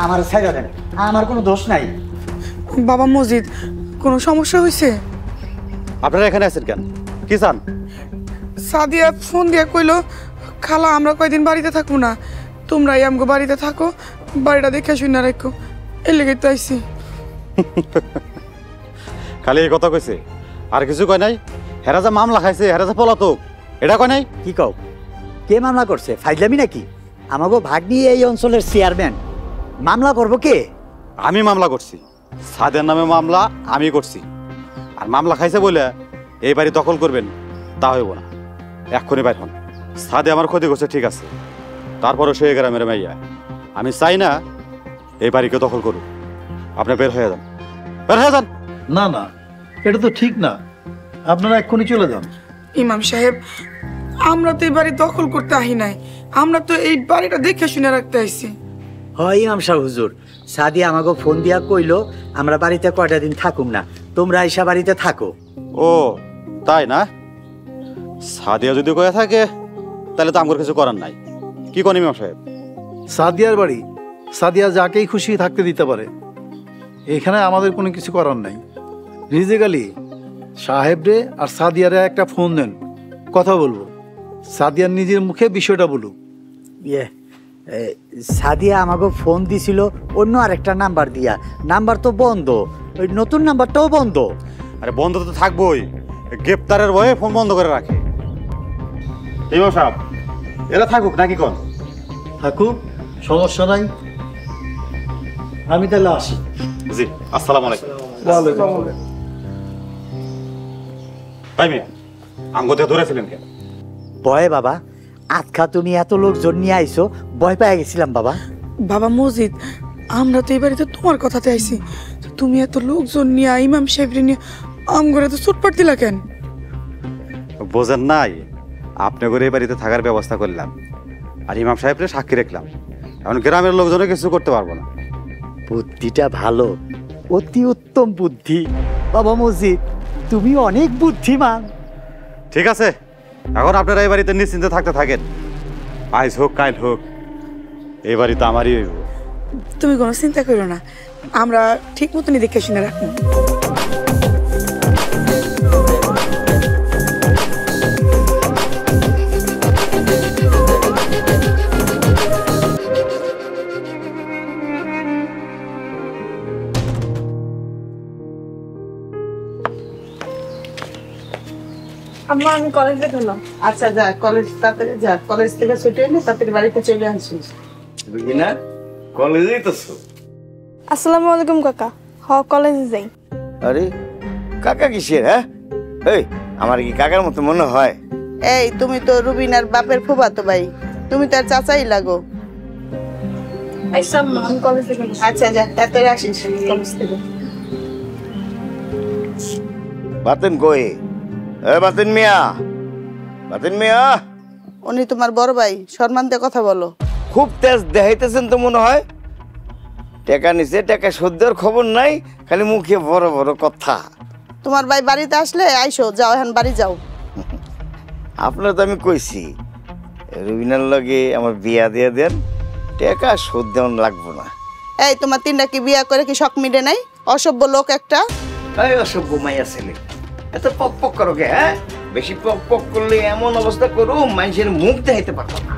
আমার ছাইড়া দেন, আমার কোনো দোষ নাই। বাবা মজিদ, কোনো সমস্যা হয়েছে? আপনারা এখানে আছেন কেন? কি চান? সাদিয়া ফোন দিয়া কইলো, খালা আমরা কয়দিন বাড়িতে থাকবো না, তোমরাই আমগো বাড়িতে থাকো, বাড়িটা দেখে শুনে রাখো, এর লেগে তো আইছি। খালি এই কথা কইছে, আর কিছু কয় নাই? হেরা যা মামলা খাইছে, হেরা যা পলাতক, এটা কয় নাই? কি কও? কে মামলা করছে? ফাইজলামি নাকি? আমাগো ভাগ্নি এই অঞ্চলের চেয়ারম্যান, মামলা করবো কে? আমি মামলা করছি, সাদের নামে মামলা আমি করছি। আর মামলা খাইছে বলে এই বাড়ি দখল করবেন তা হইব না। এক্ষুনি বাইর হন। সাদে আমার ক্ষতি করছে ঠিক আছে, তারপরে সে গ্রামের মাইয়া, আমি চাই না এই বাড়িকে দখল করুক। আপনি বের হয়ে যান, বের হয়ে যান। না না, এটা তো ঠিক না, আপনারা এক্ষুনি চলে যান। ইমাম সাহেব, আমরা তো এই বাড়ি দখল করতে আহি নাই, আমরা তো এই বাড়িটা দেখে শুনে রাখতে আইছি। হয় ইমাম সাহেব হুজুর, সাদিয়া আমাকে ফোন দিয়া কইলো আমরা বাড়িতে কয়টা দিন থাকুম না, তোমরা আইসা বাড়িতে থাকো। ও তাই না? সাদিয়া যদি কয়ে থাকে তাহলে তো আমার কিছু করার নাই। কি কোন ইমাম সাহেব? সাদিয়ার বাড়ি, সাদিয়া যাকেই খুশি থাকতে দিতে পারে, এখানে আমাদের কোনো কিছু করার নাই। রিজিক আলী সাহেবরে আর সাদিয়ারে একটা ফোন দেন, কথা বলবো। সাদিয়ার নিজের মুখে বিষয়টা বলুক। ইয়ে, সাদিয়া আমাকে ফোন দিছিল অন্য আরেকটা নাম্বার দিয়া, নাম্বার তো বন্ধ, ওই নতুন নাম্বারটাও বন্ধ। আরে বন্ধ তো থাকবোই, গ্রেপ্তারের ভয়ে ফোন বন্ধ করে রাখে। ইমাম সাহেব, এরা থাকুক নাকি কোন? থাকুক, সমস্যা নাই, আমি তাহলে আসি। জি, আসসালামু আলাইকুম। ভাই মিয়া, আঙ্গুতে ধরেছিলেন কেন? ভয় বাবা, আজকা তুমি এত লোকজন নিয়ে আইছো, ভয় পেয়ে গেছিলাম বাবা। বাবা মজিদ, আমরা তো এই বাড়িতে তোমার কথাতে আইছি, তুমি এত লোকজন নিয়ে ইমাম সাহেবরে নিয়ে আমগরে তো চুটপাট দিলা কেন? বোঝেন নাই, আপনি করে এই বাড়িতে থাকার ব্যবস্থা করলাম আর ইমাম সাহেবরে সাক্ষী রাখলাম। এখন গ্রামের লোকজনে কিছু করতে পারবো না। বুদ্ধিটা ভালো, অতি উত্তম বুদ্ধি বাবা মজিদ, তুমি অনেক বুদ্ধিমান। ঠিক আছে, এখন আপনারা এই বাড়িতে নিশ্চিন্তে থাকতে থাকেন। আজ হোক কাল হোক এই বাড়ি তো আমারই হইব। তুমি কোনো চিন্তা করো না, আমরা ঠিক মতনই দেখে শুনে রাখবো। আম্মা, আমি কলেজে গেলাম। আচ্ছা যা, কলেজ তাড়াতাড়ি যা, কলেজ থেকে ছুটি এলে তাড়াতাড়ি বাড়িতে চলে আসিস। রুবিনা, কলেজেই তো ছো? আসসালামু আলাইকুম কাকা। কলেজে যাই। আরে কাকা কিসের? হ্যাঁ, এই আমার কি কাকার মতো মনে হয়? এই, তুমি তো রুবিনার বাপের ফুফাতো ভাই, তুমি তো আর চাচাই লাগো। আচ্ছা আম্মা, আমি কলেজে গেলাম। আচ্ছা যা, তাড়াতাড়ি আসিস কলেজ থেকে। বাতেন কই? বাতেন মিয়া, বাতেন মিয়া। উনি তোমার বড় ভাই, সম্মান দিয়ে কথা বলো। খুব তেজ দেখাইতেছেন তো মনে হয়। টাকা নিছে, টাকা শোধ দেওয়ার খবর নাই, খালি মুখে বড় বড় কথা। তোমার ভাই বাড়িতে আসলে আইসো, যাও এখন বাড়ি যাও। আপনার তো আমি কইছি রুবিনার লগে আমার বিয়া দিয়ে দেন, টাকা শোধ দেওয়ান লাগবো না। এই, তোমার তিনটা কি বিয়া করে কি শখ মিটে নাই? অসভ্য লোক একটা। এই অসভ্য মাইয়া ছেলে, এত পক পক করো কে? হ্যাঁ, বেশি পক পক করলে এমন অবস্থা করো মানুষের মুখ দেখাইতে পারতো না।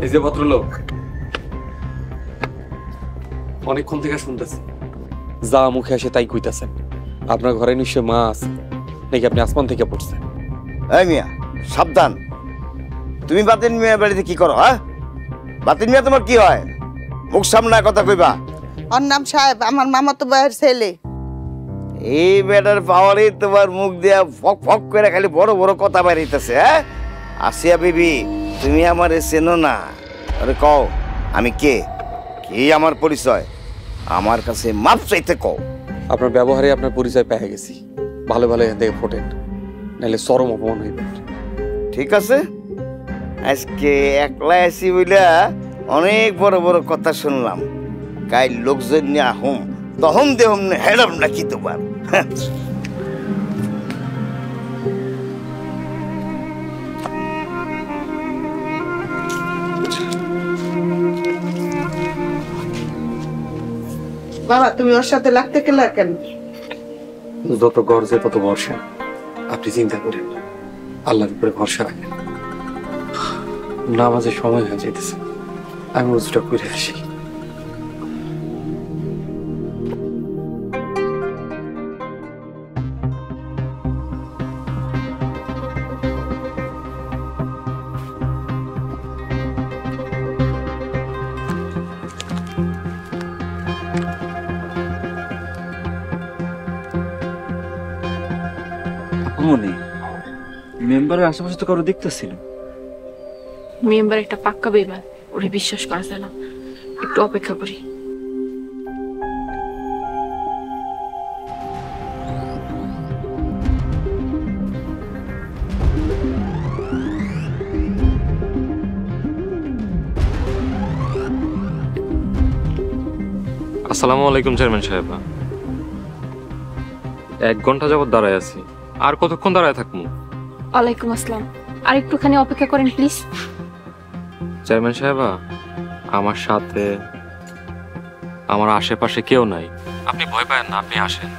এই যে ভদ্রলোক, অনেকক্ষণ থেকে শুনতেছি, যা মুখে আসে তাই কইতাছেন। আপনার ঘরে নিশ্চয় মা আছে নাকি আপনি আসমান থেকে পড়ছেন? এই মিয়া সাবধান, তুমি বাতিন মিয়া বাড়িতে কি করো? হ্যাঁ, বাতিন মিয়া তোমার কি হয়? মুখ সামনে কথা কইবা। ওর নাম সাহেব, আমার মামাতো ভাইয়ের ছেলে। এই বেটার পাওয়ারে তোমার মুখ দিয়া ফক ফক করে খালি বড় বড় কথা বেরিতেছে। হ্যাঁ, আসিয়া বিবি, তুমি আমার চেনো না? আরে কও আমি কে, কি আমার পরিচয়? আমার কাছে মাপ চাইতে কও। আপনার ব্যবহারে আপনার পরিচয় পেয়ে গেছি, ভালো ভালো এখান থেকে ফোটেন, নাহলে চরম অপমান হইবেন। ঠিক আছে, আজকে একলা আসি বইলা অনেক বড় বড় কথা শুনলাম, কাল লোকজন নিয়ে আহুম তখন দেহম হেরাম নাকি তোমার। বাবা তুমি ওর সাথে লাগতে গেলে কেন? যত গর্জে তত ভরসা। আপনি চিন্তা করেন না, আল্লাহর উপরে ভরসা রাখেন। নামাজের সময় হয়ে যাইতেছে, আমি উজুটা করে আসি। মনে মেম্বারের আশেপাশে তো কারো দেখতেছিল। মেম্বার একটা পাক্কা বেইমান, ওরে বিশ্বাস করা যায় না। একটু অপেক্ষা করি। আসসালামু আলাইকুম চেয়ারম্যান সাহেব। 1 ঘন্টা যাবত দাঁড়ায় আছি, আর কতক্ষণ দাঁড়ায় থাকবো? ওয়ালাইকুম আসসালাম। আর একটুখানি অপেক্ষা করেন প্লিজ। চেয়ারম্যান সাহেবা, আমার সাথে আমার আশেপাশে কেউ নাই, আপনি ভয় পাবেন না, আপনি আসেন,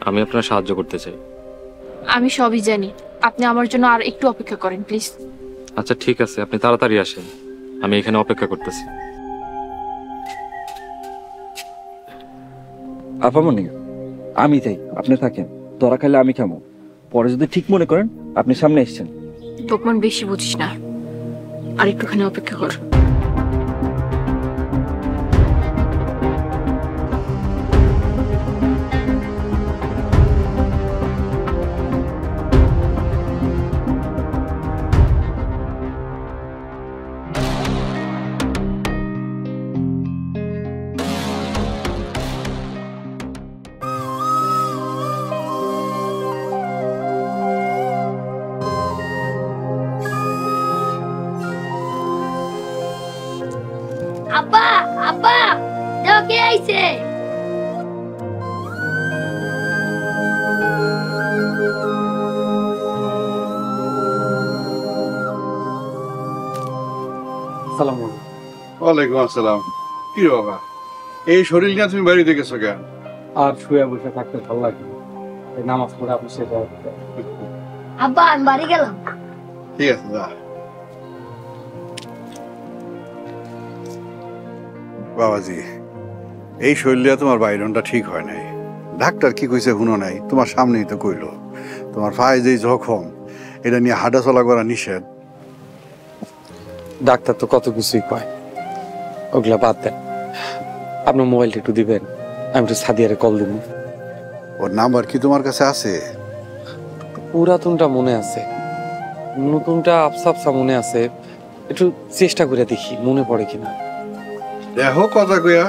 আমি আপনার সাহায্য করতে চাই। আমি সবই জানি, আপনি আমার জন্য আর একটু অপেক্ষা করেন প্লিজ। আচ্ছা ঠিক আছে, আপনি তাড়াতাড়ি আসেন, আমি এখানে অপেক্ষা করতেছি। আপামনি আমি তাই আপনি থাকেন, ধরা খাইলে আমি খামো, পরে যদি ঠিক মনে করেন আপনি সামনে এসছেন। তোকমান বেশি বুঝিস না, আর একটুখানি অপেক্ষা কর। আব্বা আব্বা দেখো কে আইছে। ওয়ালাইকুম আসসালাম। কি রে বাবা, এই শরীর নিয়ে তুমি বাড়িতে গেছো কেন? আর শুয়ে বসে থাকতে ভালো লাগে, নামাজ পড়ে আপনি সেটা। আব্বা আমি বাড়ি গেলাম। ঠিক আছে যা। বাবাজি, এই শরীরে তোমার বাইরনটা ঠিক হয় নাই। ডাক্তার কি কইছে শুনো নাই? তোমার সামনেই তো কইলো তোমার পায়ে যে জখম, এটা নিয়ে হাঁটা চলা করা নিষেধ। ডাক্তার তো কত কিছুই কয়, ওগুলা বাদ দেন। আপনার মোবাইলটা একটু দিবেন, আমি একটু সাদিয়ারে কল দিব। ওর নাম্বার কি তোমার কাছে আছে? পুরাতনটা মনে আছে, নতুনটা আফসা আফসা মনে আছে। একটু চেষ্টা করে দেখি মনে পড়ে কিনা। দেখো কথা কইয়া,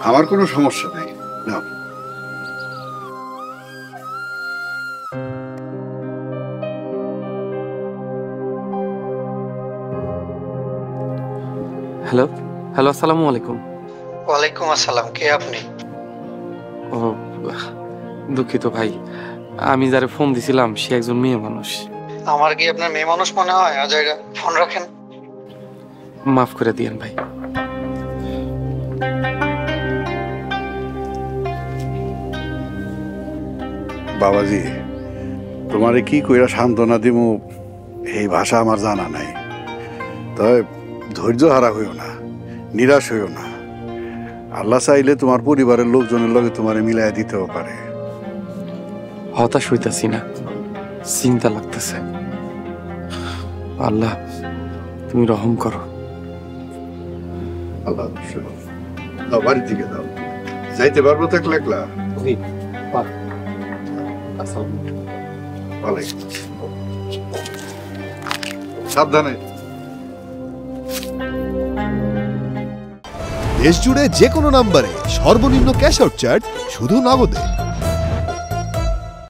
আমার কোনো সমস্যা নেই। নাও। হ্যালো হ্যালো, আসসালামু আলাইকুম। ওয়ালাইকুম আসসালাম, কে আপনি? ও দুঃখিত ভাই, আমি যারে ফোন দিছিলাম সে একজন মেয়ে মানুষ। আমার কি আপনার মেয়ে মানুষ মনে হয়? অজয়রা ফোন রাখেন। মাফ করে দিয়েন ভাই। বাবাজি, তোমারে কি কইরা সান্ত্বনা দিমু এই ভাষা আমার জানা নাই। তবে ধৈর্য হারা হইও না, নিরাশ হইও না। আল্লাহ চাইলে তোমার পরিবারের লোকজনের লগে তোমারে মিলাইয়া দিতেও পারে। হতাশ হইতাছি না, চিন্তা লাগতেছে। আল্লাহ তুমি রহম করো। আল্লাহ দাও, বাড়ির দিকে দাও। যাইতে পারবো তো একলা একলা? সাবধানে। দেশ জুড়ে যে কোনো নম্বরে সর্বনিম্ন ক্যাশ আউট চার্জ শুধু নগদে।